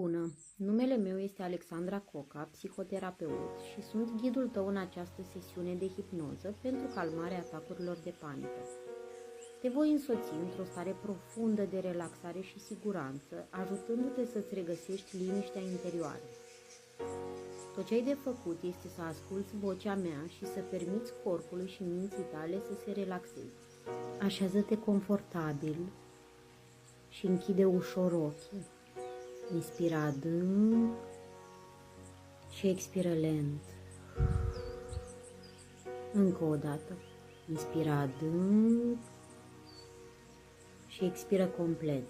Bună! Numele meu este Alexandra Coca, psihoterapeut și sunt ghidul tău în această sesiune de hipnoză pentru calmarea atacurilor de panică. Te voi însoți într-o stare profundă de relaxare și siguranță, ajutându-te să-ți regăsești liniștea interioară. Tot ce ai de făcut este să asculți vocea mea și să permiți corpului și minții tale să se relaxeze. Așează-te confortabil și închide ușor ochii. Inspiră adânc și expiră lent. Încă o dată. Inspiră adânc și expiră complet,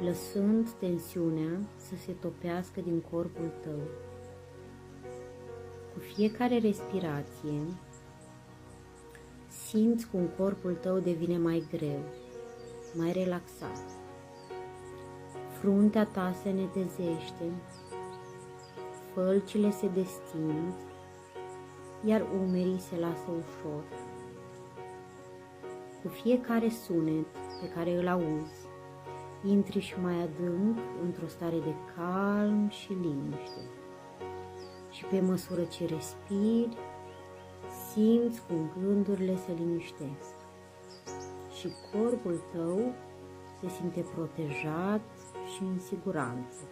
lăsând tensiunea să se topească din corpul tău. Cu fiecare respirație, simți cum corpul tău devine mai greu, mai relaxat. Fruntea ta se netezește, fălcile se destind, iar umerii se lasă ușor. Cu fiecare sunet pe care îl auzi, intri și mai adânc într-o stare de calm și liniște. Și pe măsură ce respiri, simți cum gândurile se liniștesc și corpul tău se simte protejat și în siguranță.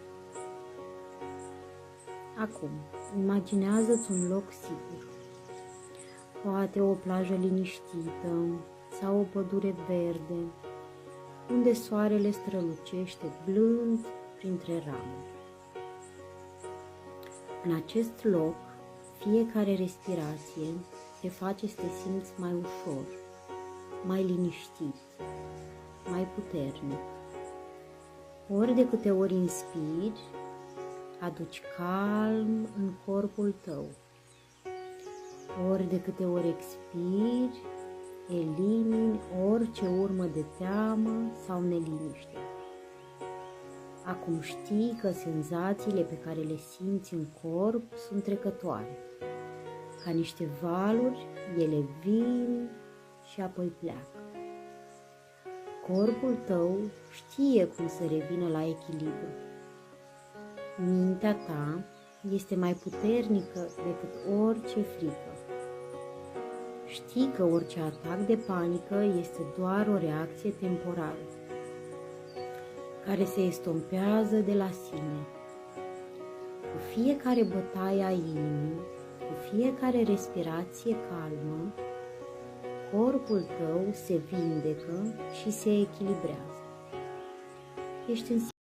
Acum, imaginează-ți un loc sigur, poate o plajă liniștită sau o pădure verde, unde soarele strălucește blând printre ramuri. În acest loc, fiecare respirație te face să te simți mai ușor, mai liniștit, mai puternic. Ori de câte ori inspiri, aduci calm în corpul tău. Ori de câte ori expiri, elimini orice urmă de teamă sau neliniște. Acum știi că senzațiile pe care le simți în corp sunt trecătoare. Ca niște valuri, ele vin și apoi pleacă. Corpul tău știe cum să revină la echilibru. Mintea ta este mai puternică decât orice frică. Știi că orice atac de panică este doar o reacție temporară, care se estompează de la sine. Cu fiecare bătaie a inimii, cu fiecare respirație calmă, corpul tău se vindecă și se echilibrează. Ești în